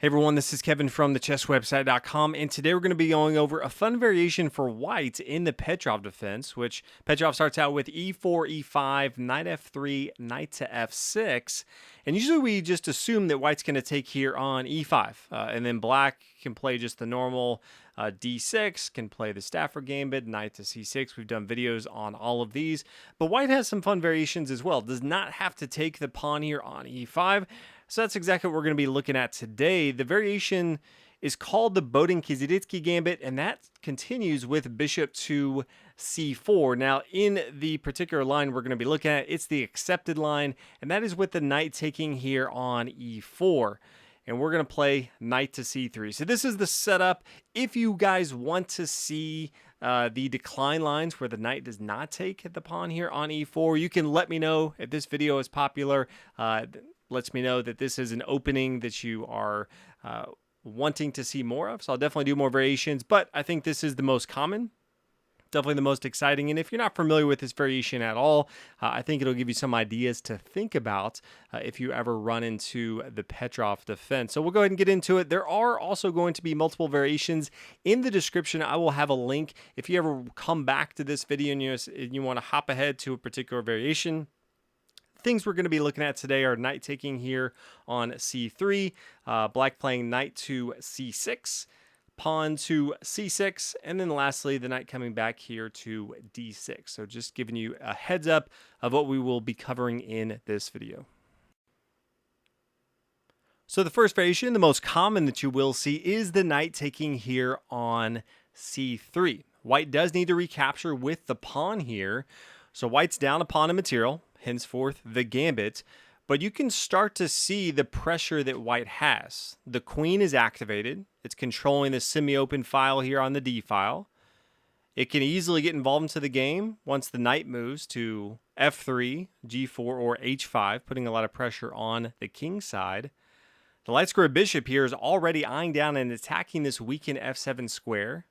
Hey everyone, this is Kevin from thechesswebsite.com, and today we're going to be going over a fun variation for white in the Petrov defense, which Petrov starts out with e4, e5, knight f3, knight to f6, and usually we just assume that white's going to take here on e5, and then black can play just the normal d6, can play the Stafford Gambit, knight to c6. We've done videos on all of these, but white has some fun variations as well. Does not have to take the pawn here on e5. So that's exactly what we're going to be looking at today. The variation is called the Boden-Kieseritsky Gambit, and that continues with bishop to c4. Now, in the particular line we're going to be looking at, it's the accepted line, and that is with the knight taking here on e4. And we're going to play knight to c3. So this is the setup. If you guys want to see the decline lines where the knight does not take the pawn here on e4, you can let me know if this video is popular. Lets me know that this is an opening that you are wanting to see more of. So I'll definitely do more variations, but I think this is the most common, definitely the most exciting. And if you're not familiar with this variation at all, I think it'll give you some ideas to think about if you ever run into the Petrov defense. So we'll go ahead and get into it. There are also going to be multiple variations in the description. I will have a link if you ever come back to this video and you want to hop ahead to a particular variation. Things we're going to be looking at today are knight taking here on c3, black playing knight to c6, pawn to c6, and then lastly the knight coming back here to d6. So just giving you a heads up of what we will be covering in this video. So the first variation, the most common that you will see, is the knight taking here on c3. White does need to recapture with the pawn here, so white's down a pawn in material, henceforth the gambit, but you can start to see the pressure that white has. The queen is activated. It's controlling the semi-open file here on the d file. It can easily get involved into the game once the knight moves to f3, g4, or h5, putting a lot of pressure on the king side. The light square bishop here is already eyeing down and attacking this weakened f7 square.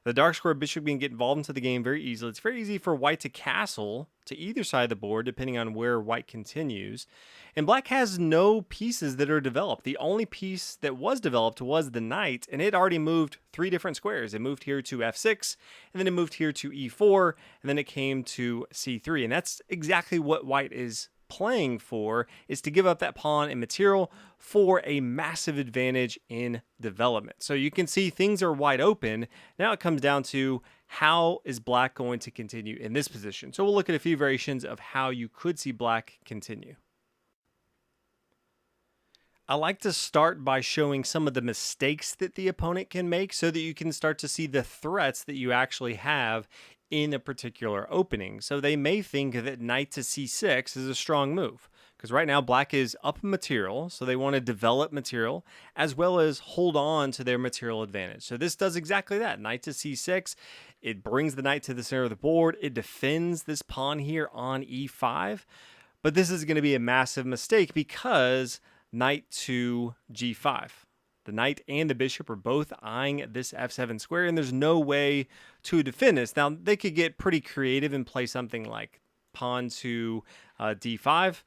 The dark square bishop can get involved into the game very easily. It's very easy for white to castle to either side of the board, depending on where white continues. And black has no pieces that are developed. The only piece that was developed was the knight, and it already moved 3 different squares. It moved here to f6, and then it moved here to e4, and then it came to c3. And that's exactly what white is playing for, is to give up that pawn and material for a massive advantage in development. So you can see things are wide open. Now it comes down to how is black going to continue in this position. So we'll look at a few variations of how you could see black continue. I like to start by showing some of the mistakes that the opponent can make so that you can start to see the threats that you actually have in a particular opening. So they may think that knight to c6 is a strong move, because right now black is up material, so they want to develop material as well as hold on to their material advantage. So this does exactly that. Knight to c6, it brings the knight to the center of the board. It defends this pawn here on e5, but this is going to be a massive mistake because knight to g5. The knight and the bishop are both eyeing this f7 square, and there's no way to defend this. Now, they could get pretty creative and play something like pawn to d5.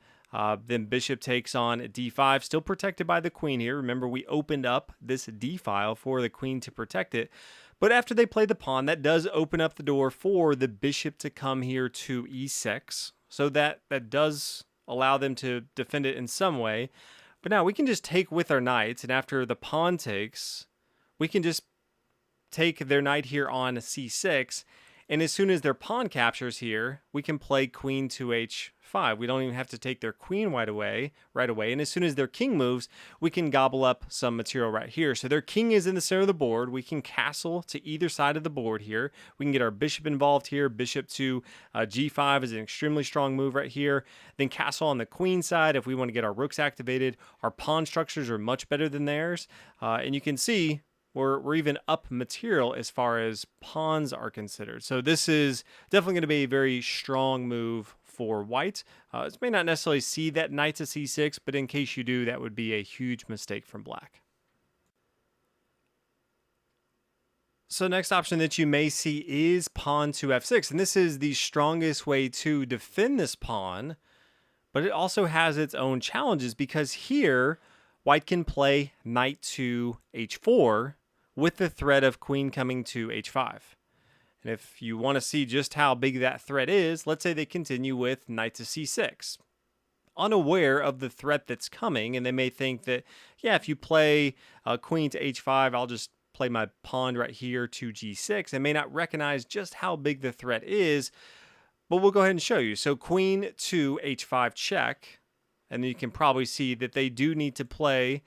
Then bishop takes on d5, still protected by the queen here. Remember, we opened up this d file for the queen to protect it. But after they play the pawn, that does open up the door for the bishop to come here to e6. So that does allow them to defend it in some way. But now we can just take with our knights, and after the pawn takes, we can just take their knight here on c6, and as soon as their pawn captures here, we can play queen to h5. We don't even have to take their queen right away, and as soon as their king moves, we can gobble up some material right here. So their king is in the center of the board. We can castle to either side of the board here. We can get our bishop involved here. Bishop to g5 is an extremely strong move right here. Then castle on the queen side if we want to get our rooks activated. Our pawn structures are much better than theirs, and you can see we're even up material as far as pawns are considered. So this is definitely going to be a very strong move for white. This may not necessarily see that knight to c6, but in case you do, that would be a huge mistake from black. So next option that you may see is pawn to f6, and this is the strongest way to defend this pawn, but it also has its own challenges because here white can play knight to h4 with the threat of queen coming to h5. And if you want to see just how big that threat is, let's say they continue with knight to c6. Unaware of the threat that's coming, and they may think that, yeah, if you play queen to h5, I'll just play my pawn right here to g6, and may not recognize just how big the threat is, but we'll go ahead and show you. So queen to h5 check, and then you can probably see that they do need to play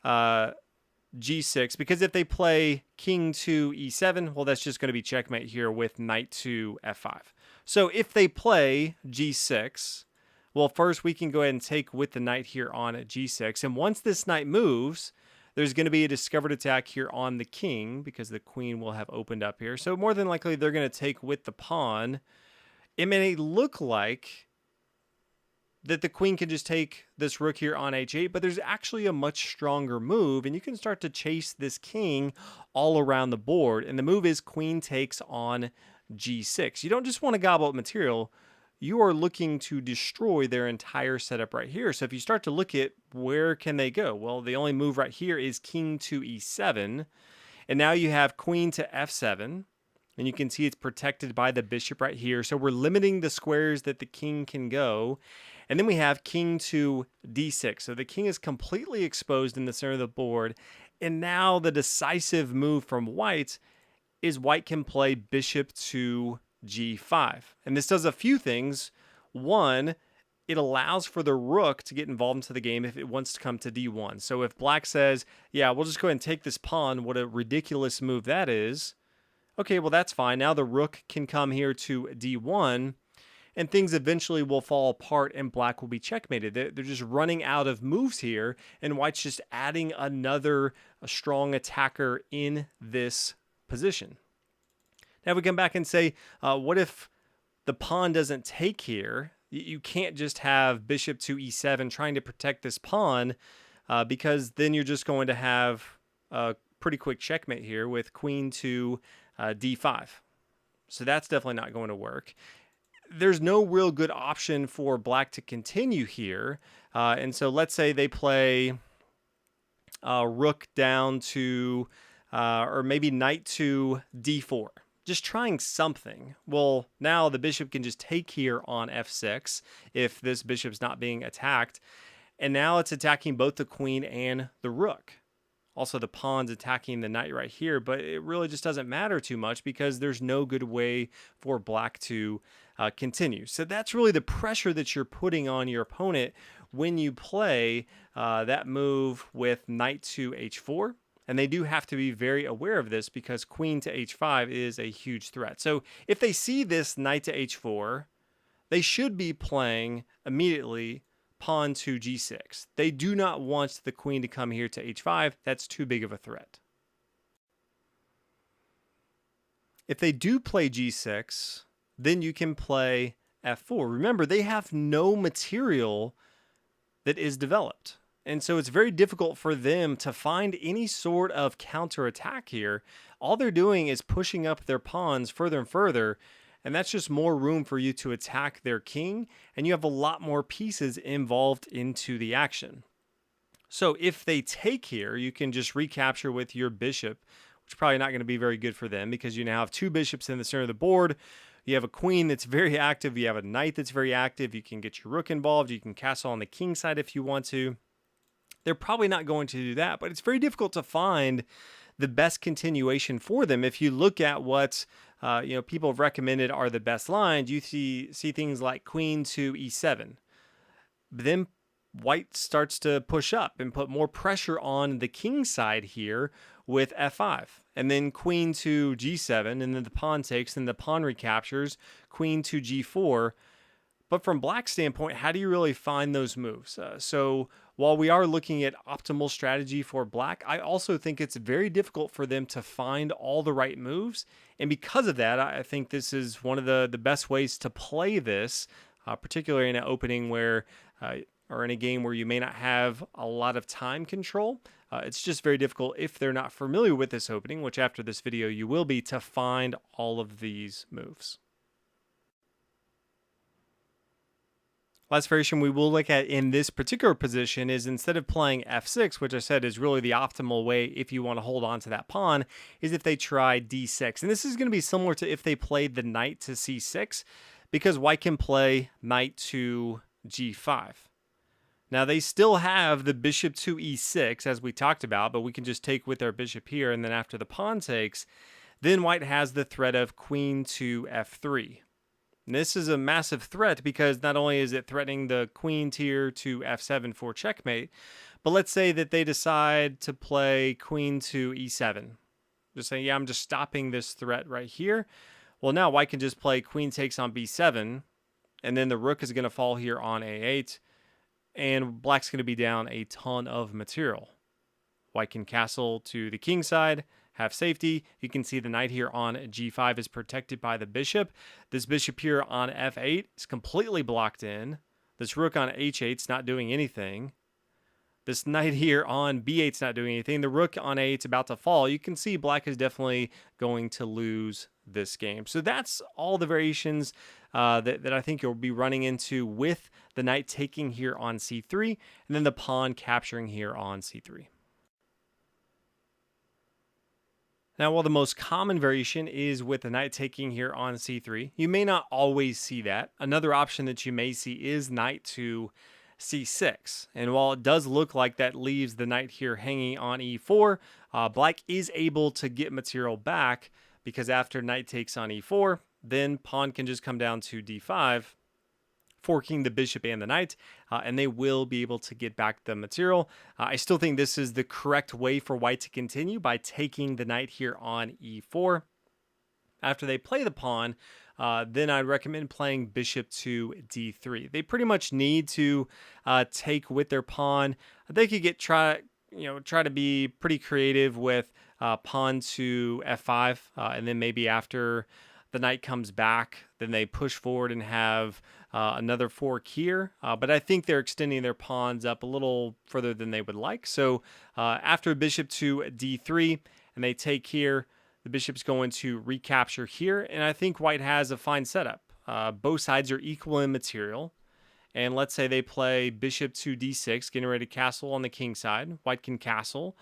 g6, because if they play king to e7, well, that's just going to be checkmate here with knight to f5. So if they play g6, well, first we can go ahead and take with the knight here on g6, and once this knight moves, there's going to be a discovered attack here on the king, because the queen will have opened up here. So more than likely, they're going to take with the pawn. It may look like that the queen can just take this rook here on h8, but there's actually a much stronger move, and you can start to chase this king all around the board. And the move is queen takes on g6. You don't just want to gobble up material. You are looking to destroy their entire setup right here. So if you start to look at where can they go, well, the only move right here is king to e7, and now you have queen to f7, and you can see it's protected by the bishop right here. So we're limiting the squares that the king can go. And then we have king to d6. So the king is completely exposed in the center of the board. And now the decisive move from white is white can play bishop to g5. And this does a few things. One, it allows for the rook to get involved into the game if it wants to come to d1. So if black says, yeah, we'll just go ahead and take this pawn, what a ridiculous move that is. Okay, well, that's fine. Now the rook can come here to d1, and things eventually will fall apart and black will be checkmated. They're just running out of moves here, and white's just adding another strong attacker in this position. Now we come back and say, what if the pawn doesn't take here? You can't just have bishop to e7 trying to protect this pawn, because then you're just going to have a pretty quick checkmate here with queen to d5. So that's definitely not going to work. There's no real good option for black to continue here. And so let's say they play rook down to, or maybe knight to d4. Just trying something. Well, now the bishop can just take here on f6 if this bishop's not being attacked. And now it's attacking both the queen and the rook. Also, the pawn's attacking the knight right here, but it really just doesn't matter too much because there's no good way for black to continue. So that's really the pressure that you're putting on your opponent when you play that move with knight to h4. And they do have to be very aware of this because queen to h5 is a huge threat. So if they see this knight to h4, they should be playing immediately pawn to g6. They do not want the queen to come here to h5. That's too big of a threat. If they do play g6, then you can play f4. Remember, they have no material that is developed. And so it's very difficult for them to find any sort of counterattack here. All they're doing is pushing up their pawns further and further, and that's just more room for you to attack their king, and you have a lot more pieces involved into the action. So if they take here, you can just recapture with your bishop, which is probably not going to be very good for them because you now have two bishops in the center of the board. You have a queen that's very active. You have a knight that's very active. You can get your rook involved. You can castle on the king side if you want to. They're probably not going to do that, but it's very difficult to find the best continuation for them. If you look at what people have recommended are the best lines, you see things like queen to e7. But then white starts to push up and put more pressure on the king side here with f5. And then queen to g7, and then the pawn takes, and the pawn recaptures, queen to g4. But from black's standpoint, how do you really find those moves? So while we are looking at optimal strategy for black, I also think it's very difficult for them to find all the right moves. And because of that, I think this is one of the best ways to play this, particularly in an opening where, or in a game where you may not have a lot of time control. It's just very difficult if they're not familiar with this opening, which after this video you will be, to find all of these moves. Last variation we will look at in this particular position is instead of playing f6, which I said is really the optimal way if you want to hold on to that pawn, is if they try d6. And this is going to be similar to if they played the knight to c6, because white can play knight to g5. Now they still have the bishop to e6 as we talked about, but we can just take with our bishop here, and then after the pawn takes, then white has the threat of queen to f3. And this is a massive threat because not only is it threatening the queen tier to f7 for checkmate, but let's say that they decide to play queen to e7. Just saying, yeah, I'm just stopping this threat right here. Well, now white can just play queen takes on b7, and then the rook is going to fall here on a8, and black's going to be down a ton of material. White can castle to the king side, have safety. You can see the knight here on g5 is protected by the bishop. This bishop here on f8 is completely blocked in. This rook on h8 is not doing anything. This knight here on b8 is not doing anything. The rook on a8 is about to fall. You can see black is definitely going to lose this game. So that's all the variations that I think you'll be running into with the knight taking here on c3, and then the pawn capturing here on c3. Now, while the most common variation is with the knight taking here on c3, you may not always see that. Another option that you may see is knight to c6. And while it does look like that leaves the knight here hanging on e4, black is able to get material back, because after knight takes on e4, then pawn can just come down to d5, forking the bishop and the knight, and they will be able to get back the material. I still think this is the correct way for white to continue by taking the knight here on e4. After they play the pawn, then I'd recommend playing bishop to d3. They pretty much need to take with their pawn. They could try to be pretty creative with pawn to f5, and then maybe after the knight comes back, then they push forward and have another fork here. But I think they're extending their pawns up a little further than they would like. So after bishop to d3 and they take here, the bishop's going to recapture here. And I think white has a fine setup. Both sides are equal in material. And let's say they play bishop to d6, getting ready to castle on the king side. White can castle.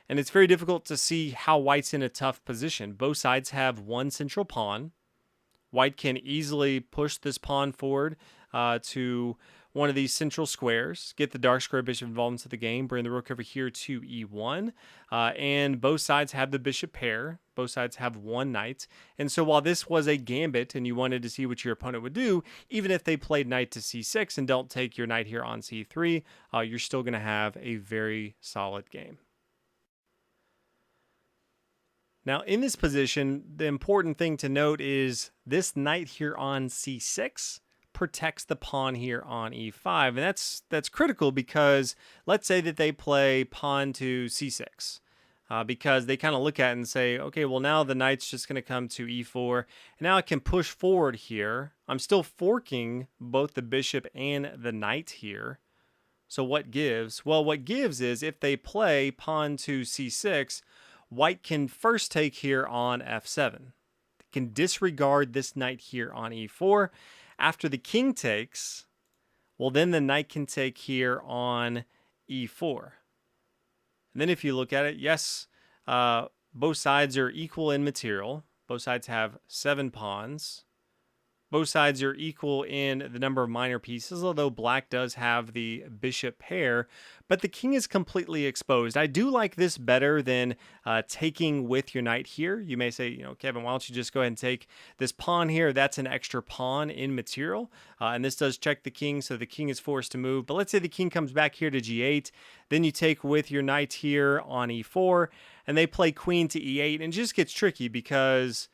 And it's very difficult to see how white's in a tough position. Both sides have one central pawn. White can easily push this pawn forward to one of these central squares, get the dark square bishop involved into the game, bring the rook over here to e1, and both sides have the bishop pair. Both sides have one knight. And so while this was a gambit and you wanted to see what your opponent would do, even if they played knight to c6 and don't take your knight here on c3, you're still going to have a very solid game. Now, in this position, the important thing to note is this knight here on c6 protects the pawn here on e5. And that's critical because let's say that they play pawn to c6 because they kind of look at it and say, okay, well, now the knight's just going to come to e4. And now I can push forward here. I'm still forking both the bishop and the knight here. So what gives? Well, what gives is if they play pawn to c6, white can first take here on f7. They can disregard this knight here on e4. After the king takes, well, then the knight can take here on e4. And then if you look at it, yes, both sides are equal in material. Both sides have 7 pawns. Both sides are equal in the number of minor pieces, although black does have the bishop pair, but the king is completely exposed. I do like this better than taking with your knight here. You may say, Kevin, why don't you just go ahead and take this pawn here? That's an extra pawn in material, and this does check the king, so the king is forced to move. But let's say the king comes back here to g8, then you take with your knight here on e4, and they play queen to e8, and it just gets tricky because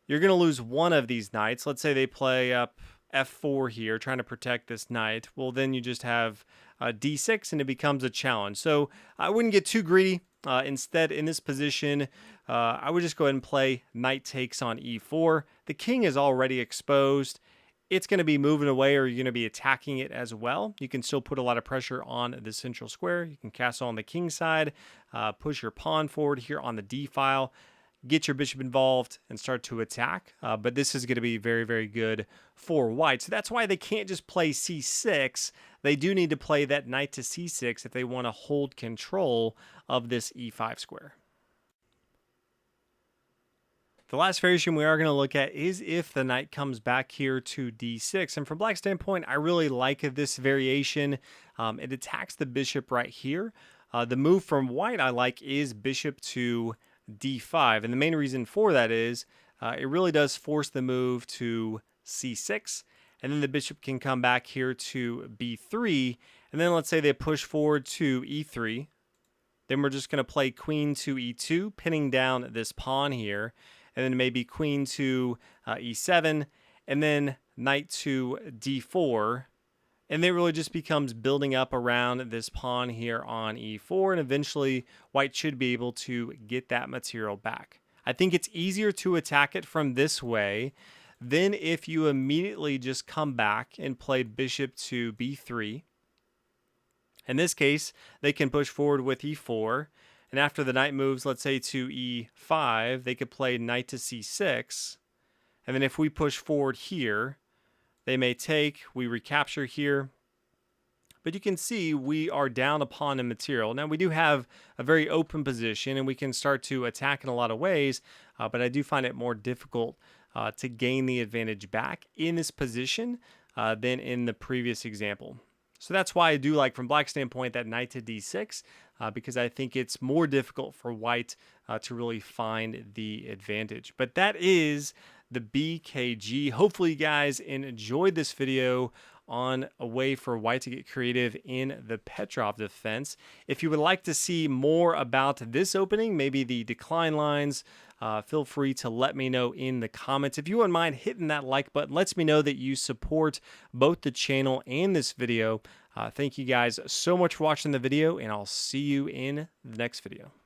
you're going to lose one of these knights. Let's say they play up f4 here, trying to protect this knight. Well, then you just have d6, and it becomes a challenge. So I wouldn't get too greedy. Instead, in this position, I would just go ahead and play knight takes on e4. The king is already exposed. It's going to be moving away, or you're going to be attacking it as well. You can still put a lot of pressure on the central square. You can castle on the king side, push your pawn forward here on the d file, get your bishop involved and start to attack. But this is going to be very, very good for white. So that's why they can't just play c6. They do need to play that knight to c6 if they want to hold control of this e5 square. The last variation we are going to look at is if the knight comes back here to d6. And from black's standpoint, I really like this variation. It attacks the bishop right here. The move from white I like is bishop to d5. And the main reason for that is it really does force the move to c6. And then the bishop can come back here to b3. And then let's say they push forward to e3. Then we're just going to play queen to e2, pinning down this pawn here. And then maybe queen to e7, and then knight to d4. And it really just becomes building up around this pawn here on e4, and eventually white should be able to get that material back. I think it's easier to attack it from this way than if you immediately just come back and play bishop to b3. In this case, they can push forward with e4. And after the knight moves, let's say to e5, they could play knight to c6. And then if we push forward here, they may take, we recapture here. But you can see we are down a pawn in material. Now we do have a very open position and we can start to attack in a lot of ways, but I do find it more difficult to gain the advantage back in this position than in the previous example. So that's why I do like, from black's standpoint, that knight to d6, because I think it's more difficult for white to really find the advantage. But that is the BKG. Hopefully you guys enjoyed this video on a way for white to get creative in the Petrov defense. If you would like to see more about this opening, maybe the decline lines, feel free to let me know in the comments. If you wouldn't mind hitting that like button, lets me know that you support both the channel and this video. Thank you guys so much for watching the video, and I'll see you in the next video.